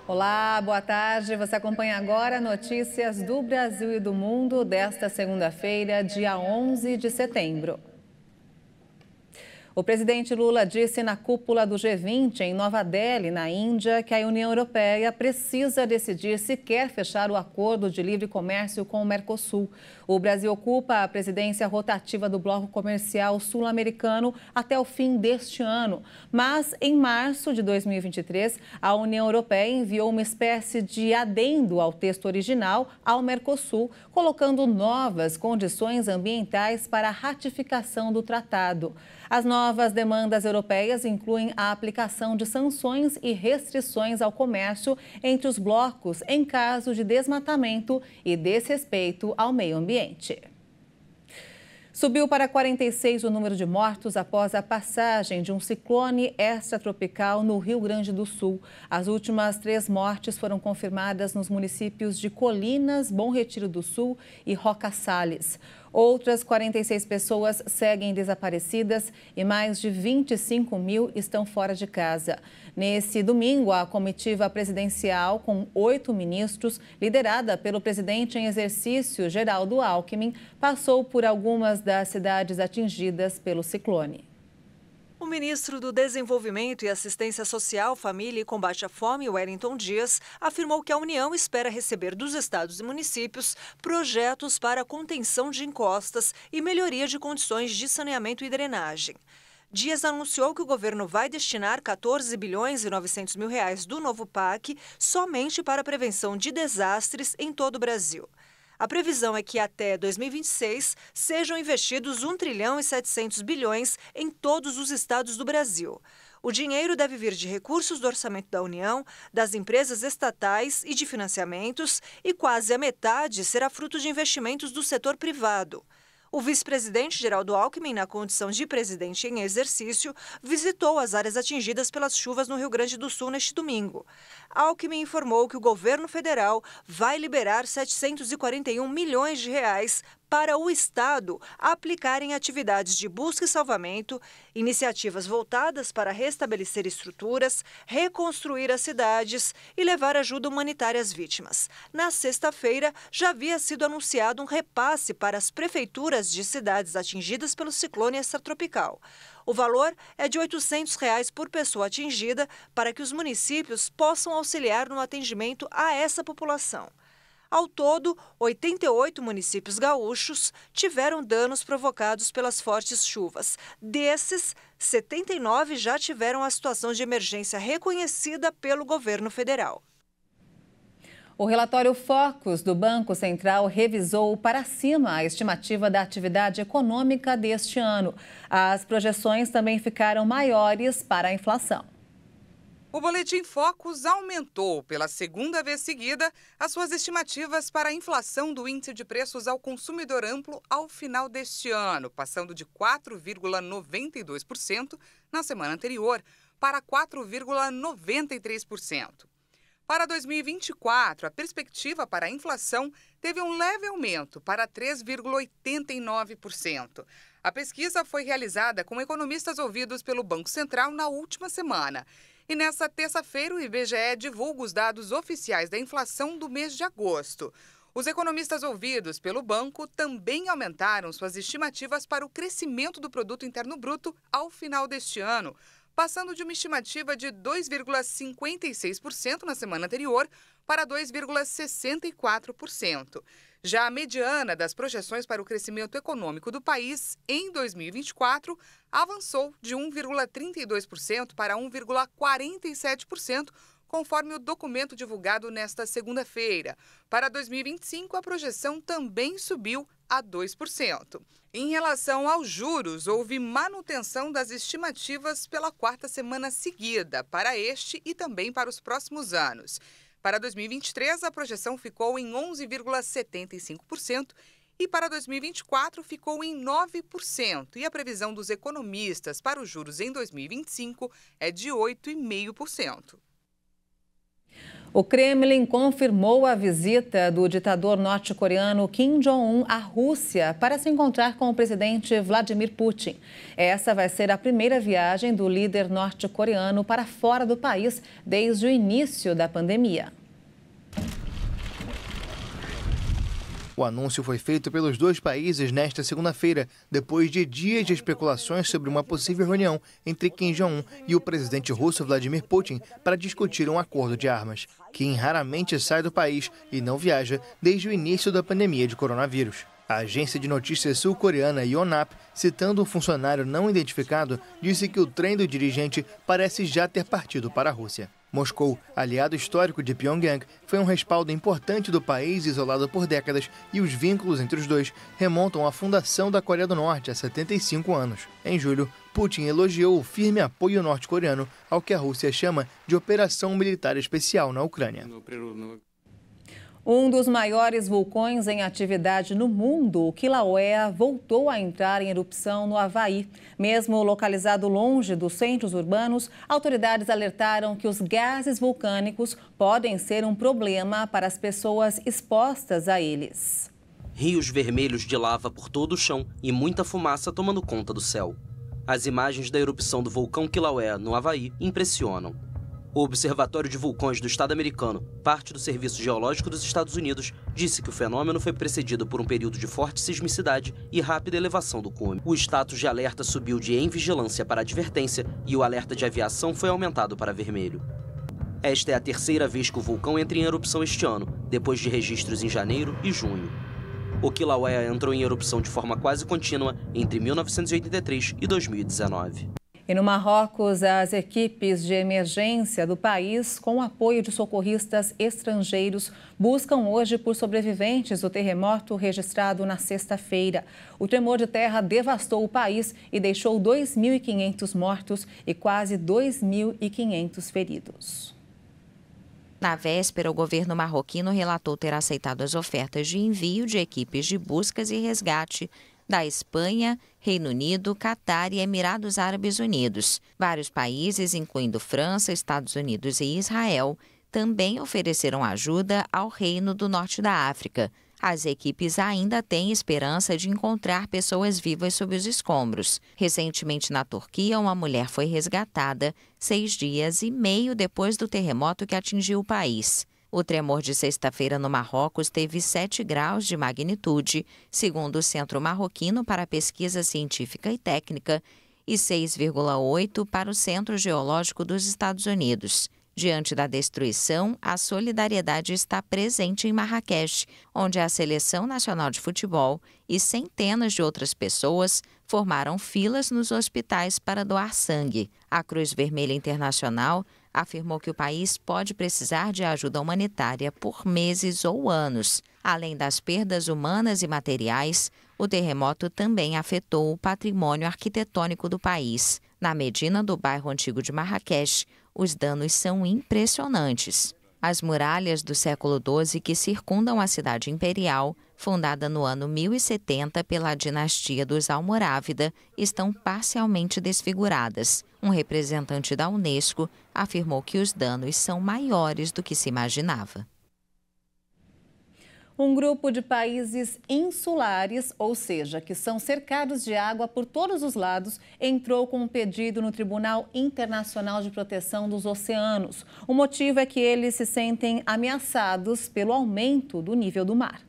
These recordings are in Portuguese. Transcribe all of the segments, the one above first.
Olá, boa tarde. Você acompanha agora notícias do Brasil e do mundo desta segunda-feira, dia 11 de setembro. O presidente Lula disse na cúpula do G20 em Nova Delhi, na Índia, que a União Europeia precisa decidir se quer fechar o acordo de livre comércio com o Mercosul. O Brasil ocupa a presidência rotativa do bloco comercial sul-americano até o fim deste ano. Mas, em março de 2023, a União Europeia enviou uma espécie de adendo ao texto original ao Mercosul, colocando novas condições ambientais para a ratificação do tratado. As novas demandas europeias incluem a aplicação de sanções e restrições ao comércio entre os blocos em caso de desmatamento e desrespeito ao meio ambiente. Subiu para 46 o número de mortos após a passagem de um ciclone extratropical no Rio Grande do Sul. As últimas 3 mortes foram confirmadas nos municípios de Colinas, Bom Retiro do Sul e Roca Salles. Outras 46 pessoas seguem desaparecidas e mais de 25 mil estão fora de casa. Nesse domingo, a comitiva presidencial, com 8 ministros, liderada pelo presidente em exercício, Geraldo Alckmin, passou por algumas das cidades atingidas pelo ciclone. O ministro do Desenvolvimento e Assistência Social, Família e Combate à Fome, Wellington Dias, afirmou que a União espera receber dos estados e municípios projetos para a contenção de encostas e melhoria de condições de saneamento e drenagem. Dias anunciou que o governo vai destinar 14 bilhões e 900 mil reais do novo PAC somente para a prevenção de desastres em todo o Brasil. A previsão é que até 2026 sejam investidos 1 trilhão e 700 bilhões em todos os estados do Brasil. O dinheiro deve vir de recursos do orçamento da União, das empresas estatais e de financiamentos, e quase a metade será fruto de investimentos do setor privado. O vice-presidente Geraldo Alckmin, na condição de presidente em exercício, visitou as áreas atingidas pelas chuvas no Rio Grande do Sul neste domingo. Alckmin informou que o governo federal vai liberar 741 milhões de reais para o Estado aplicar em atividades de busca e salvamento, iniciativas voltadas para restabelecer estruturas, reconstruir as cidades e levar ajuda humanitária às vítimas. Na sexta-feira, já havia sido anunciado um repasse para as prefeituras de cidades atingidas pelo ciclone extratropical. O valor é de R$ 800 por pessoa atingida para que os municípios possam auxiliar no atendimento a essa população. Ao todo, 88 municípios gaúchos tiveram danos provocados pelas fortes chuvas. Desses, 79 já tiveram a situação de emergência reconhecida pelo governo federal. O relatório Focus do Banco Central revisou para cima a estimativa da atividade econômica deste ano. As projeções também ficaram maiores para a inflação. O Boletim Focus aumentou pela segunda vez seguida as suas estimativas para a inflação do índice de preços ao consumidor amplo ao final deste ano, passando de 4,92% na semana anterior para 4,93%. Para 2024, a perspectiva para a inflação teve um leve aumento para 3,89%. A pesquisa foi realizada com economistas ouvidos pelo Banco Central na última semana. E nesta terça-feira, o IBGE divulga os dados oficiais da inflação do mês de agosto. Os economistas ouvidos pelo banco também aumentaram suas estimativas para o crescimento do Produto Interno Bruto ao final deste ano, passando de uma estimativa de 2,56% na semana anterior para 2,64%. Já a mediana das projeções para o crescimento econômico do país em 2024 avançou de 1,32% para 1,47%, conforme o documento divulgado nesta segunda-feira. Para 2025, a projeção também subiu a 2%. Em relação aos juros, houve manutenção das estimativas pela 4ª semana seguida, para este e também para os próximos anos. Para 2023, a projeção ficou em 11,75% e para 2024 ficou em 9%. E a previsão dos economistas para os juros em 2025 é de 8,5%. O Kremlin confirmou a visita do ditador norte-coreano Kim Jong-un à Rússia para se encontrar com o presidente Vladimir Putin. Essa vai ser a primeira viagem do líder norte-coreano para fora do país desde o início da pandemia. O anúncio foi feito pelos dois países nesta segunda-feira, depois de dias de especulações sobre uma possível reunião entre Kim Jong-un e o presidente russo Vladimir Putin para discutir um acordo de armas. Kim raramente sai do país e não viaja desde o início da pandemia de coronavírus. A agência de notícias sul-coreana Yonhap, citando um funcionário não identificado, disse que o trem do dirigente parece já ter partido para a Rússia. Moscou, aliado histórico de Pyongyang, foi um respaldo importante do país isolado por décadas e os vínculos entre os dois remontam à fundação da Coreia do Norte há 75 anos. Em julho, Putin elogiou o firme apoio norte-coreano ao que a Rússia chama de Operação Militar Especial na Ucrânia. Um dos maiores vulcões em atividade no mundo, o Kilauea, voltou a entrar em erupção no Havaí. Mesmo localizado longe dos centros urbanos, autoridades alertaram que os gases vulcânicos podem ser um problema para as pessoas expostas a eles. Rios vermelhos de lava por todo o chão e muita fumaça tomando conta do céu. As imagens da erupção do vulcão Kilauea, no Havaí, impressionam. O Observatório de Vulcões do Estado americano, parte do Serviço Geológico dos Estados Unidos, disse que o fenômeno foi precedido por um período de forte sismicidade e rápida elevação do cume. O status de alerta subiu de em vigilância para advertência e o alerta de aviação foi aumentado para vermelho. Esta é a terceira vez que o vulcão entra em erupção este ano, depois de registros em janeiro e junho. O Kilauea entrou em erupção de forma quase contínua entre 1983 e 2019. E no Marrocos, as equipes de emergência do país, com o apoio de socorristas estrangeiros, buscam hoje por sobreviventes do terremoto registrado na sexta-feira. O tremor de terra devastou o país e deixou 2.500 mortos e quase 2.500 feridos. Na véspera, o governo marroquino relatou ter aceitado as ofertas de envio de equipes de buscas e resgate da Espanha, Reino Unido, Catar e Emirados Árabes Unidos. Vários países, incluindo França, Estados Unidos e Israel, também ofereceram ajuda ao Reino do Norte da África. As equipes ainda têm esperança de encontrar pessoas vivas sob os escombros. Recentemente, na Turquia, uma mulher foi resgatada 6 dias e meio depois do terremoto que atingiu o país. O tremor de sexta-feira no Marrocos teve 7 graus de magnitude, segundo o Centro Marroquino para Pesquisa Científica e Técnica, e 6,8 para o Centro Geológico dos Estados Unidos. Diante da destruição, a solidariedade está presente em Marrakech, onde a Seleção Nacional de Futebol e centenas de outras pessoas formaram filas nos hospitais para doar sangue. A Cruz Vermelha Internacional afirmou que o país pode precisar de ajuda humanitária por meses ou anos. Além das perdas humanas e materiais, o terremoto também afetou o patrimônio arquitetônico do país. Na Medina do bairro antigo de Marrakech, os danos são impressionantes. As muralhas do século XII que circundam a cidade imperial, fundada no ano 1070 pela dinastia dos Almorávida, estão parcialmente desfiguradas. Um representante da Unesco afirmou que os danos são maiores do que se imaginava. Um grupo de países insulares, ou seja, que são cercados de água por todos os lados, entrou com um pedido no Tribunal Internacional de Proteção dos Oceanos. O motivo é que eles se sentem ameaçados pelo aumento do nível do mar.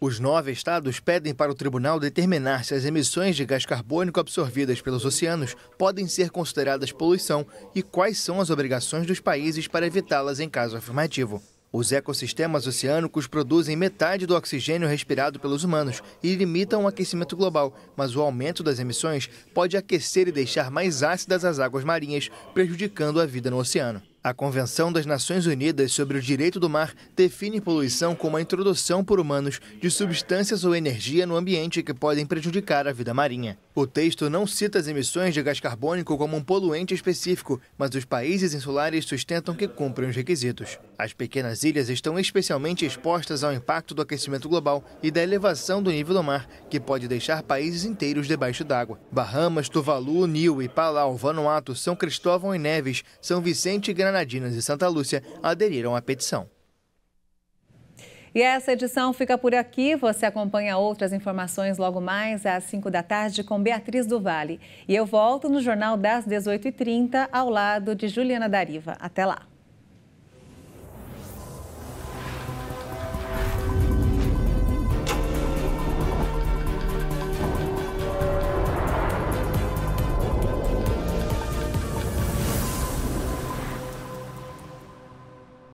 Os 9 estados pedem para o tribunal determinar se as emissões de gás carbônico absorvidas pelos oceanos podem ser consideradas poluição e quais são as obrigações dos países para evitá-las em caso afirmativo. Os ecossistemas oceânicos produzem metade do oxigênio respirado pelos humanos e limitam o aquecimento global, mas o aumento das emissões pode aquecer e deixar mais ácidas as águas marinhas, prejudicando a vida no oceano. A Convenção das Nações Unidas sobre o Direito do Mar define poluição como a introdução por humanos de substâncias ou energia no ambiente que podem prejudicar a vida marinha. O texto não cita as emissões de gás carbônico como um poluente específico, mas os países insulares sustentam que cumprem os requisitos. As pequenas ilhas estão especialmente expostas ao impacto do aquecimento global e da elevação do nível do mar, que pode deixar países inteiros debaixo d'água. Bahamas, Tuvalu, Niue, Palau, Vanuatu, São Cristóvão e Neves, São Vicente, Granadinas e Santa Lúcia aderiram à petição. E essa edição fica por aqui. Você acompanha outras informações logo mais às 5 da tarde com Beatriz do Vale. E eu volto no Jornal das 18h30 ao lado de Juliana Dariva. Até lá.